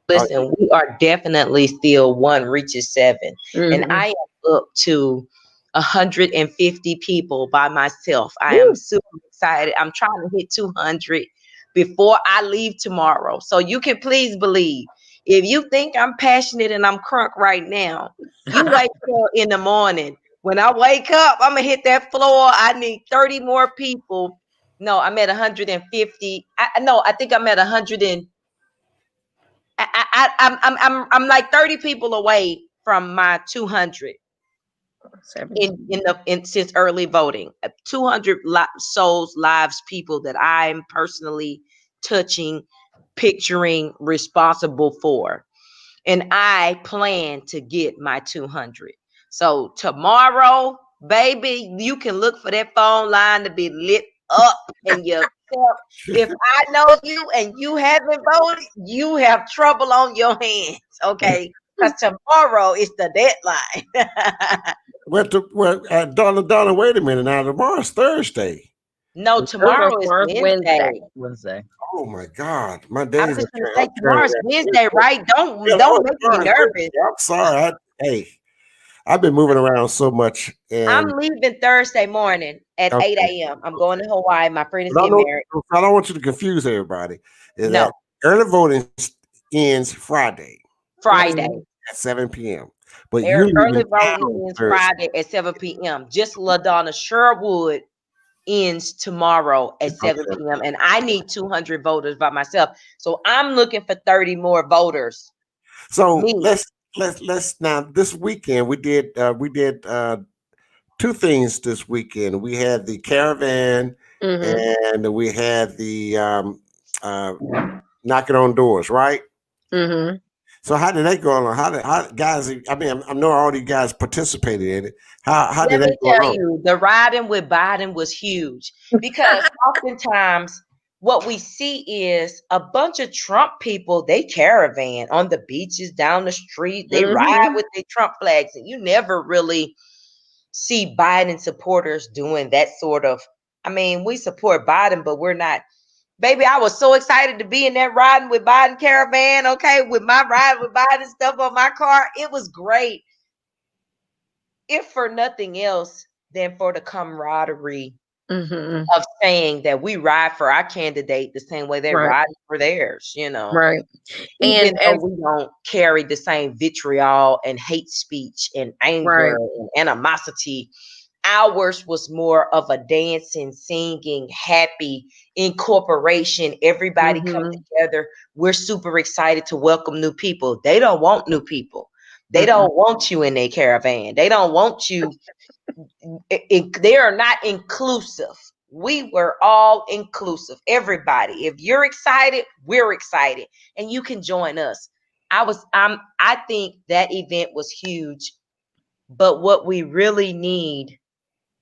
Listen, we are definitely still 1 reaches 7, and I am up to 150 people by myself. I am super excited. I'm trying to hit 200 before I leave tomorrow. So you can please believe, if you think I'm passionate and I'm crunk right now, you wake up in the morning. When I wake up, I'm gonna hit that floor. I need 30 more people. No, I'm at 150. I think I'm at 100 and I'm like 30 people away from my 200 since early voting. 200 souls, lives, people that I'm personally touching, picturing, responsible for, and I plan to get my 200. So tomorrow, baby, you can look for that phone line to be lit up, and yourself. If I know you and you haven't voted, you have trouble on your hands, okay? Because tomorrow is the deadline. Donna, wait a minute now. Tomorrow's Thursday. No, tomorrow is Wednesday. Oh my God, my days. I was just gonna say tomorrow's Wednesday, right? Don't make me nervous. I'm sorry. I've been moving around so much. And I'm leaving Thursday morning at 8 a.m. I'm going to Hawaii. My friend is getting married. I don't want you to confuse everybody. That early voting ends Friday at 7 p.m. But early voting ends Friday at 7 p.m. Just LaDonna Sherwood ends tomorrow at 7 p.m. and I need 200 voters by myself. So I'm looking for 30 more voters. So let's now this weekend we did 2 things this weekend. We had the caravan and we had the knocking on doors, right? So how did that go on? How guys? I mean, I know all these guys participated in it. How did that go on? Let me tell you, the riding with Biden was huge because oftentimes what we see is a bunch of Trump people, they caravan on the beaches, down the street, they ride with their Trump flags, and you never really see Biden supporters doing that sort of, I mean, we support Biden, but we're not. Baby, I was so excited to be in that riding with Biden caravan, okay, with my ride with Biden stuff on my car. It was great. If for nothing else than for the camaraderie of saying that we ride for our candidate the same way they ride for theirs, you know. Right. Even though we don't carry the same vitriol and hate speech and anger and animosity, ours was more of a dancing, singing, happy incorporation. Everybody come together. We're super excited to welcome new people. They don't want new people. They don't want you in their caravan. They don't want you. They are not inclusive. We were all inclusive. Everybody. If you're excited, we're excited, and you can join us. I think that event was huge, but what we really need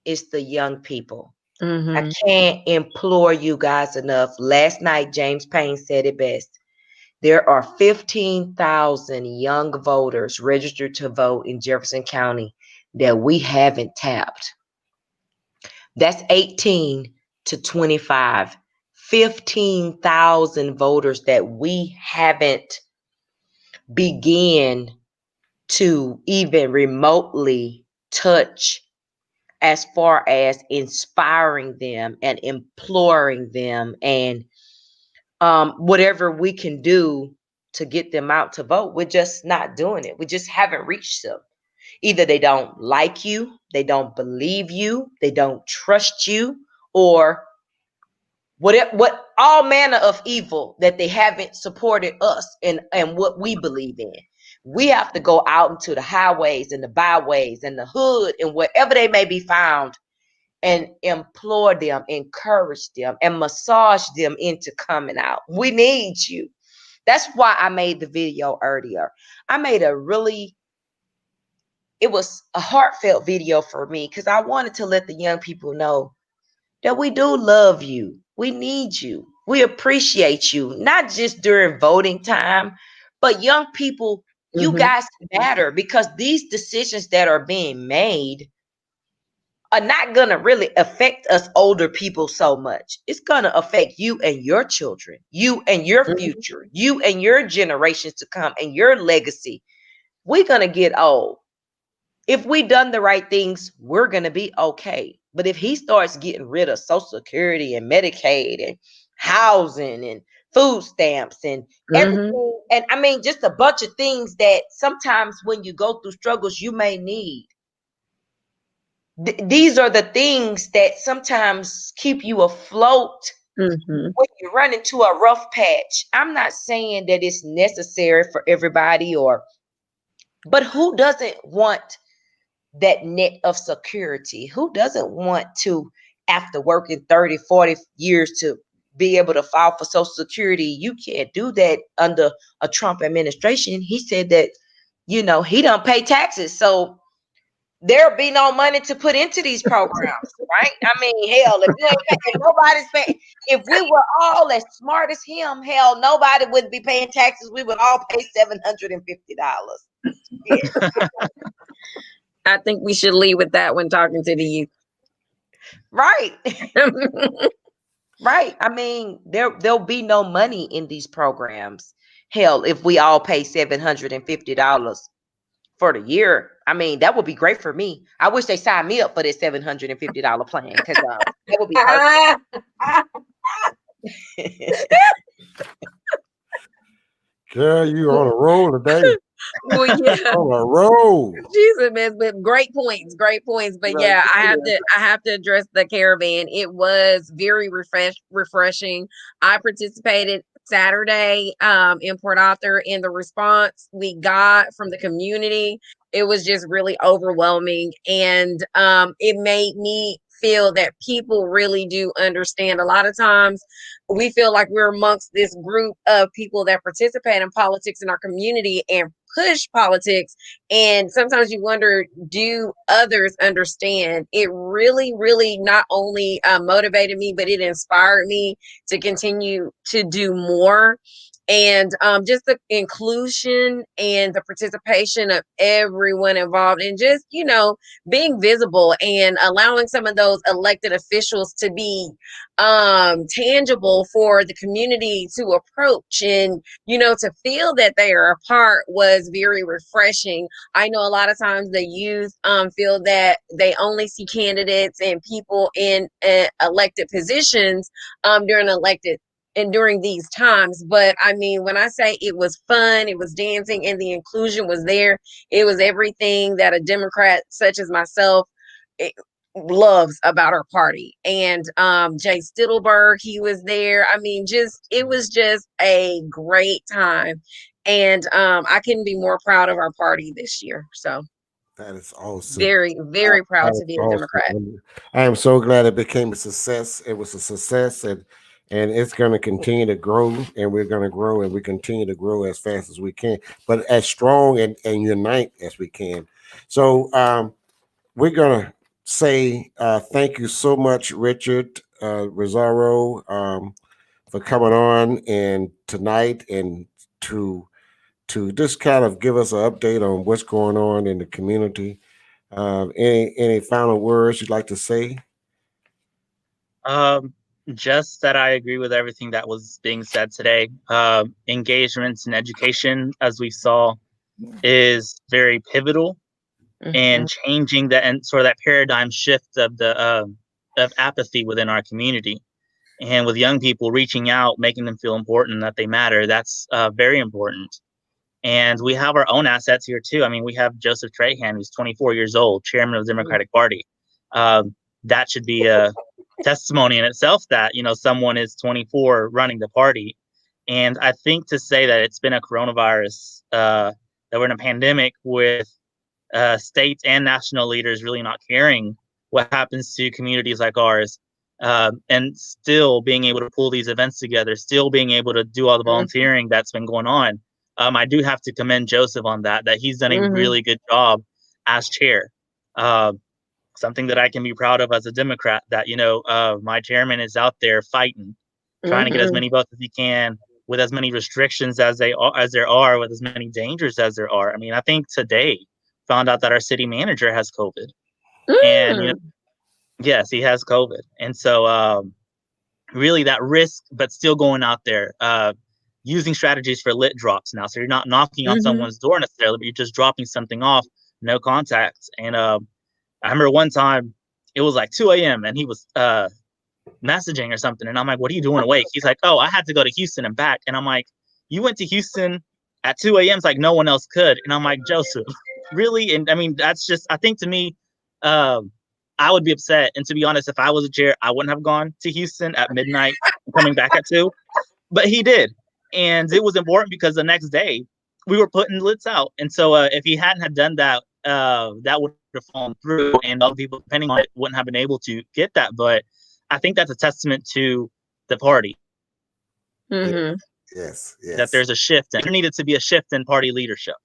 is the young people. I can't implore you guys enough. Last night, James Payne said it best. There are 15,000 young voters registered to vote in Jefferson County that we haven't tapped. That's 18 to 25. 15,000 voters that we haven't began to even remotely touch, as far as inspiring them and imploring them and whatever we can do to get them out to vote. We're just not doing it. We just haven't reached them. Either they don't like you, they don't believe you, they don't trust you, or what all manner of evil that they haven't supported us and what we believe in. We have to go out into the highways and the byways and the hood and wherever they may be found and implore them, encourage them, and massage them into coming out. We need you. That's why I made the video earlier. I made it was a heartfelt video for me because I wanted to let the young people know that we do love you. We need you. We appreciate you, not just during voting time, but young people, you guys matter because these decisions that are being made are not going to really affect us older people so much. It's going to affect you and your children, you and your future, you and your generations to come and your legacy. We're going to get old. If we done the right things, we're going to be okay. But if he starts getting rid of Social Security and Medicaid and housing and food stamps and everything, and I mean, just a bunch of things that sometimes when you go through struggles, you may need. These are the things that sometimes keep you afloat when you run into a rough patch. I'm not saying that it's necessary for everybody, but who doesn't want that net of security? Who doesn't want to, after working 30, 40 years, to be able to file for Social Security? You can't do that under a Trump administration. He said that, he don't pay taxes. So there'll be no money to put into these programs, right? I mean, hell, if nobody's paying, if we were all as smart as him, hell, nobody would be paying taxes. We would all pay $750. Yeah. I think we should leave with that when talking to the youth. Right. Right. I mean, there'll be no money in these programs. Hell, if we all pay $750 for the year, I mean, that would be great for me. I wish they signed me up for this $750 plan because that would be perfect. Girl, you on a roll today. Well, yeah, on a roll. Jesus, man, but great points. But yeah, I have to address the caravan. It was very refreshing. I participated Saturday in Port Arthur, and the response we got from the community, it was just really overwhelming, and it made me feel that people really do understand. A lot of times we feel like we're amongst this group of people that participate in politics in our community and push politics. And sometimes you wonder, do others understand? It really, really not only motivated me, but it inspired me to continue to do more. And just the inclusion and the participation of everyone involved, and just, being visible and allowing some of those elected officials to be tangible for the community to approach, and to feel that they are a part was very refreshing. I know a lot of times the youth feel that they only see candidates and people in elected positions during these times. But I mean, when I say it was fun, it was dancing, and the inclusion was there, it was everything that a Democrat such as myself loves about our party. And Jay Stittleberg, he was there. I mean, it was just a great time. And I couldn't be more proud of our party this year. So that is awesome. Very, very proud to be a Democrat. I am so glad it became a success. It was a success, and it's going to continue to grow, and we're going to grow, and we continue to grow as fast as we can, but as strong and unite as we can. So we're going to say thank you so much, Richard Rosario, for coming on and tonight, and to just kind of give us an update on what's going on in the community. Any final words you'd like to say? Just that I agree with everything that was being said today. Engagements in education, as we saw, is very pivotal in changing that and sort of that paradigm shift of the of apathy within our community. And with young people reaching out, making them feel important, that they matter, that's very important. And we have our own assets here too. I mean, we have Joseph Trahan, who's 24 years old, chairman of the Democratic Party. That should be a testimony in itself that, someone is 24 running the party. And I think to say that it's been a coronavirus, that we're in a pandemic with state and national leaders really not caring what happens to communities like ours, and still being able to pull these events together, still being able to do all the volunteering that's been going on. I do have to commend Joseph on that he's done a really good job as chair. Something that I can be proud of as a Democrat, that, my chairman is out there fighting, trying to get as many votes as he can, with as many restrictions as there are, with as many dangers as there are. I mean, I think today found out that our city manager has COVID. And, yes, he has COVID. And so really that risk, but still going out there, using strategies for lit drops now. So you're not knocking on someone's door necessarily, but you're just dropping something off, no contact. And I remember one time it was like 2 a.m. and he was messaging or something. And I'm like, what are you doing awake? He's like, oh, I had to go to Houston and back. And I'm like, you went to Houston at 2 a.m. It's like no one else could. And I'm like, Joseph, really? And I mean, that's just, I think to me, I would be upset. And to be honest, if I was a chair, I wouldn't have gone to Houston at midnight, coming back at 2. But he did. And it was important because the next day we were putting lits out. And so if he hadn't have done that, that would have fallen through, and other people depending on it wouldn't have been able to get that. But I think that's a testament to the party. Yes. That there's a shift. And there needed to be a shift in party leadership.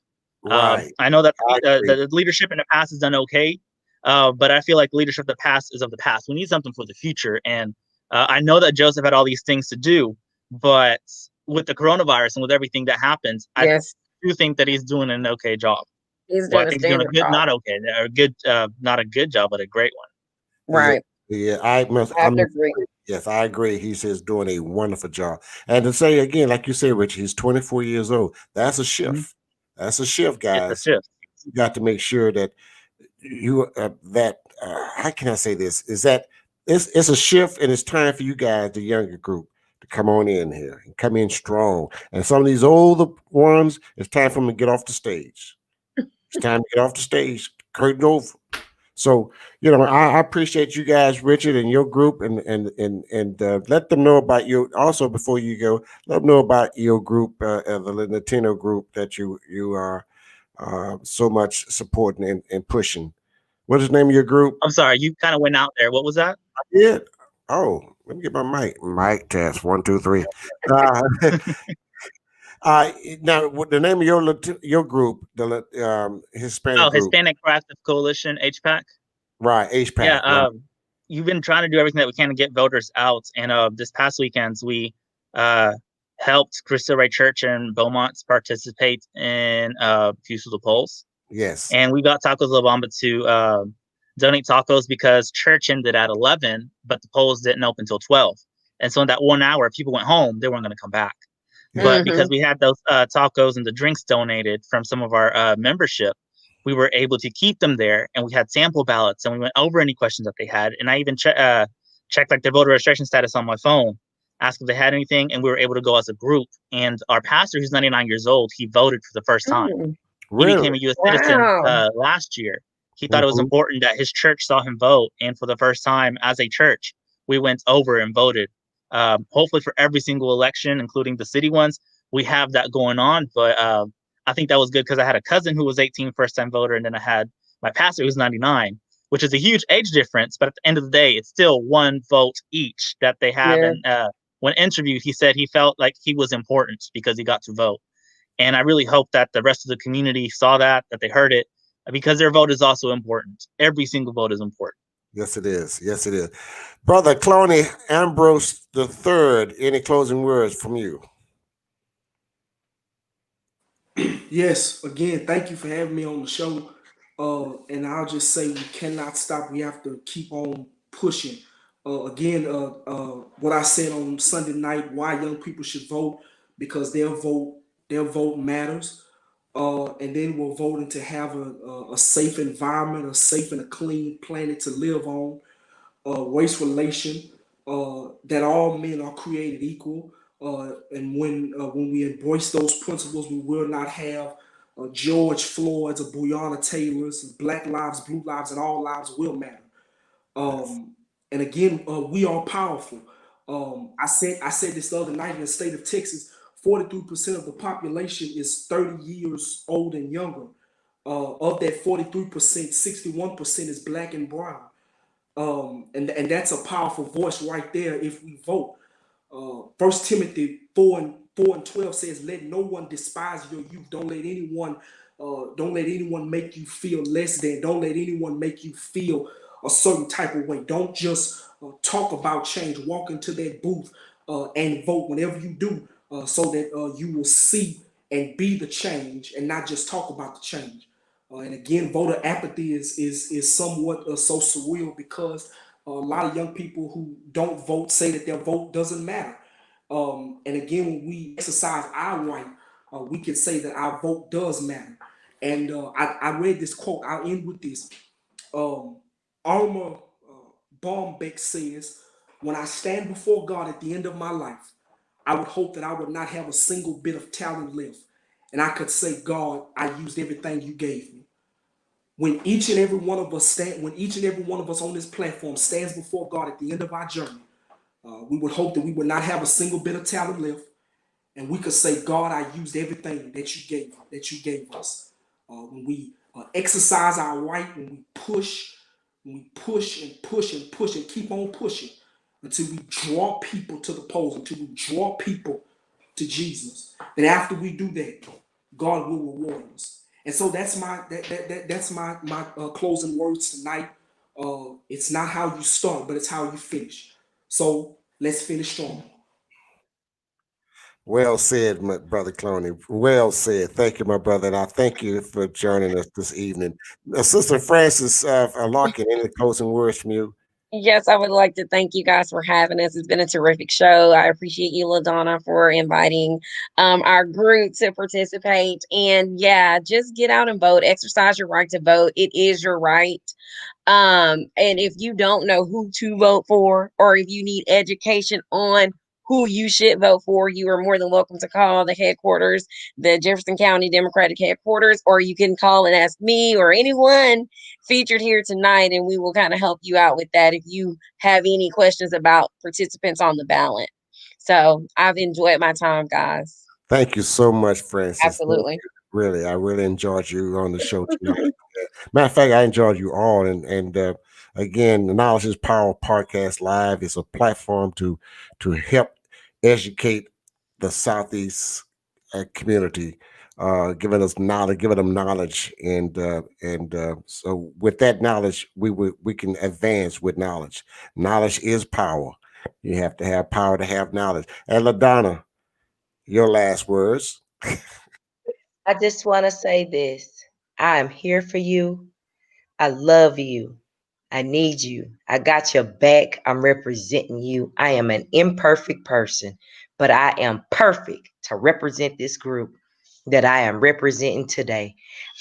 Right. I know that the leadership in the past has done okay, but I feel like leadership of the past is of the past. We need something for the future. And I know that Joseph had all these things to do, but with the coronavirus and with everything that happens, I do think that he's doing an okay job. He's doing a good, job. not okay, or good, not a good job, but a great one. Right. Yeah, I agree. Yes, I agree. He's doing a wonderful job. And to say again, like you said, Rich, he's 24 years old. That's a shift. That's a shift, guys. It's a shift. You got to make sure that you how can I say this? Is that it's a shift, and it's time for you guys, the younger group, to come on in here and come in strong. And some of these older ones, it's time for them to get off the stage. It's time to get off the stage. Curtain over. So, I appreciate you guys, Richard, and your group, and let them know about you. Also, before you go, let them know about your group, the Latino group that you are so much supporting and pushing. What is the name of your group? I'm sorry, you kind of went out there. What was that? Yeah. Oh, let me get my mic. Mic test. 1, 2, 3. Uh, uh, now, what the name of your group, the Hispanic Oh, group, Hispanic Proactive Coalition, HPAC. right? Yeah, HPAC, right? you've been trying to do everything that we can to get voters out, and this past weekends we uh, helped Crystal Ray Church and Beaumont participate in Fuse to the Polls, Yes. and we got Tacos La Bamba to donate tacos because church ended at 11, but the polls didn't open until 12, and so in that 1 hour, people went home; they weren't going to come back. But because we had those tacos and the drinks donated from some of our membership, we were able to keep them there, and we had sample ballots, and we went over any questions that they had, and I even checked like their voter registration status on my phone, asked if they had anything, and we were able to go as a group. And our pastor, who's 99 years old, he voted for the first time. He Really? became a U.S. citizen Wow. last year. He thought it was important that his church saw him vote, and for the first time as a church, we went over and voted. Hopefully for every single election, including the city ones, we have that going on. But I think that was good because I had a cousin who was 18, first-time voter, and then I had my pastor who's 99, which is a huge age difference. But at the end of the day, it's still one vote each that they have. Yeah. And when interviewed, he said he felt like he was important because he got to vote. And I really hope that the rest of the community saw that they heard it, because their vote is also important. Every single vote is important. Yes, it is. Yes, it is. Brother Cloney Ambrose the Third. Any closing words from you? Yes, again, thank you for having me on the show. And I'll just say we cannot stop. We have to keep on pushing. What I said on Sunday night, why young people should vote, because their vote matters. And then we're voting to have a safe environment, a safe and a clean planet to live on, race relation, that all men are created equal. And when we embrace those principles, we will not have George Floyd's or Breonna Taylor's, Black lives, blue lives, and all lives will matter. And again, we are powerful. I said this the other night in the state of Texas. 43% of the population is 30 years old and younger. Of that 43%, 61% is black and brown. And that's a powerful voice right there if we vote. 1 Timothy 4:12 says, "Let no one despise your youth. Don't let anyone make you feel less than. Don't let anyone make you feel a certain type of way. Don't just talk about change. Walk into that booth and vote whenever you do, so that you will see and be the change, and not just talk about the change." And again, voter apathy is somewhat so surreal, because a lot of young people who don't vote say that their vote doesn't matter. And again, when we exercise our right, we can say that our vote does matter. And I read this quote. I'll end with this. Arma Baumbeck says, "When I stand before God at the end of my life, I would hope that I would not have a single bit of talent left. And I could say, God, I used everything you gave me." When each and every one of us on this platform stands before God at the end of our journey, we would hope that we would not have a single bit of talent left, and we could say, God, I used everything that you gave us. When we exercise our right, when we push and push and push and keep on pushing until we draw people to the polls, until we draw people to Jesus. Then after we do that, God will reward us. And so that's my closing words tonight. It's not how you start, but it's how you finish. So let's finish strong. Well said, my brother Cloney. Well said. Thank you, my brother. And I thank you for joining us this evening. Sister Francis Larkin, any closing words from you? Yes, I would like to thank you guys for having us. It's been a terrific show. I appreciate you, LaDonna, for inviting our group to participate. And yeah, just get out and vote. Exercise your right to vote. It is your right. And if you don't know who to vote for, or if you need education on who you should vote for, you are more than welcome to call the headquarters, the Jefferson County Democratic headquarters, or you can call and ask me or anyone featured here tonight, and we will kind of help you out with that if you have any questions about participants on the ballot. So I've enjoyed my time, guys. Thank you so much, Francis. Absolutely. Really, I really enjoyed you on the show tonight. Matter of fact, I enjoyed you all, and again, the Knowledge is Power podcast live is a platform to help educate the Southeast community, giving us knowledge, giving them knowledge, and so with that knowledge, we can advance with knowledge. Knowledge is power. You have to have power to have knowledge. And LaDonna, your last words. I just want to say this. I am here for you. I love you. I need you. I got your back. I'm representing you. I am an imperfect person, but I am perfect to represent this group that I am representing today.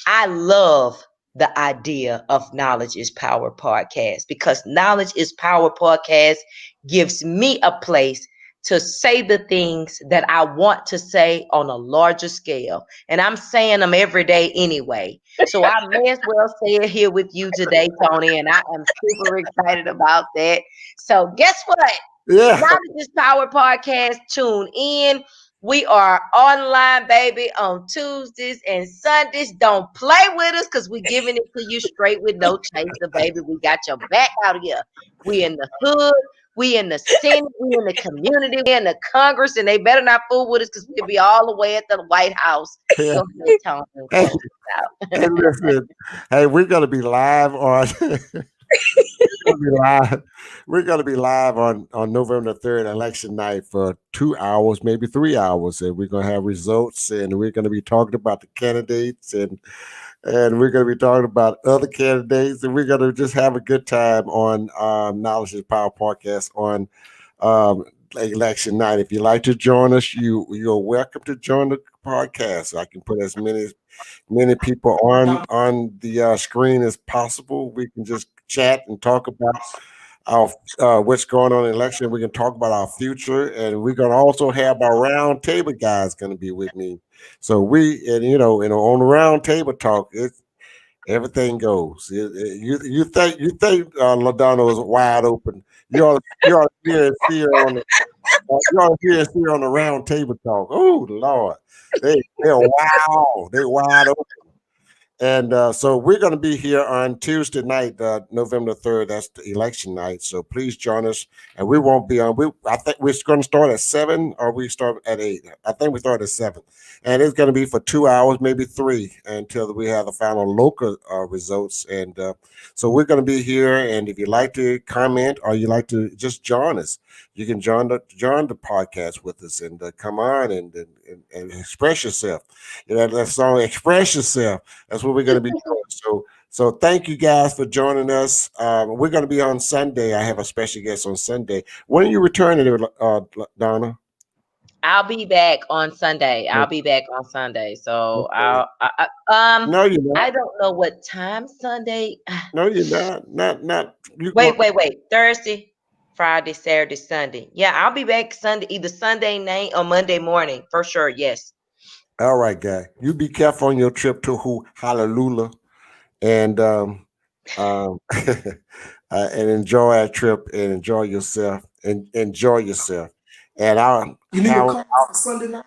I love the idea of Knowledge is Power podcast because Knowledge is Power podcast gives me a place to say the things that I want to say on a larger scale. And I'm saying them every day anyway. So I may as well say it here with you today, Tony. And I am super excited about that. So guess what? Yeah. Knowledge is Power podcast. Tune in. We are online, baby, on Tuesdays and Sundays. Don't play with us because we're giving it to you straight with no chaser, baby. We got your back out here. We in the hood. We in the Senate. We in the community. We in the Congress. And they better not fool with us because we'll be all the way at the White House. Yeah. Go ahead, Tony, and Hey, close it out. hey, listen. Hey, we're gonna be live on. We're gonna be live. We're gonna be live on November 3rd, election night, for 2 hours, maybe 3 hours, and we're gonna have results, and we're gonna be talking about the candidates, and we're gonna be talking about other candidates, and we're gonna just have a good time on Knowledge is Power podcast on um, election night. If you'd like to join us, you're welcome to join the podcast. I can put as many people on the screen as possible. We can just chat and talk about our what's going on in the election. We can talk about our future, and we're gonna also have our round table guys going to be with me. So on the round table talk, everything goes. You think Ladonna is wide open? You ought to hear and see her on the you ought to hear and see her on the round table talk. Oh Lord, they're wide open. And so we're going to be here on Tuesday night, November 3rd. That's the election night. So please join us. And we won't be on. I think we're going to start at 7 or we start at 8. I think we start at 7. And it's going to be for 2 hours, maybe 3, until we have the final local results. And so we're going to be here. And if you'd like to comment or you like to just join us, you can join the podcast with us and come on and express yourself. That song, Express Yourself. That's what we're going to be doing. So thank you guys for joining us. We're going to be on Sunday. I have a special guest on Sunday. When are you returning, Donna? I'll be back on Sunday. So No, you're not. I don't know what time Sunday. No, you're not. Not. Wait. Thursday, Friday, Saturday, Sunday. Yeah, I'll be back Sunday, either Sunday night or Monday morning for sure. Yes. All right, guy. You be careful on your trip to Hallelujah, and and enjoy our trip and enjoy yourself and enjoy yourself. And You need a call for Sunday night?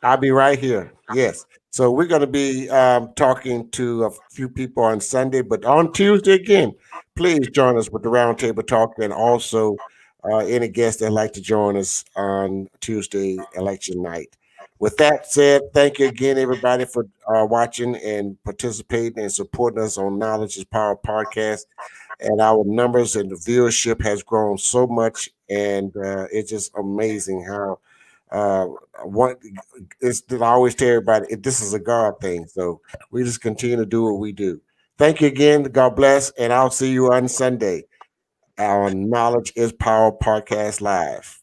I'll be right here. Yes. So we're going to be talking to a few people on Sunday, but on Tuesday again, please join us with the roundtable talk, and also any guests that like to join us on Tuesday election night. With that said, thank you again, everybody, for watching and participating and supporting us on Knowledge is Power podcast. And our numbers and the viewership has grown so much, and it's just amazing how what it's. I always tell everybody this is a God thing. So we just continue to do what we do. Thank you again. God bless, and I'll see you on Sunday. Our Knowledge is Power podcast live.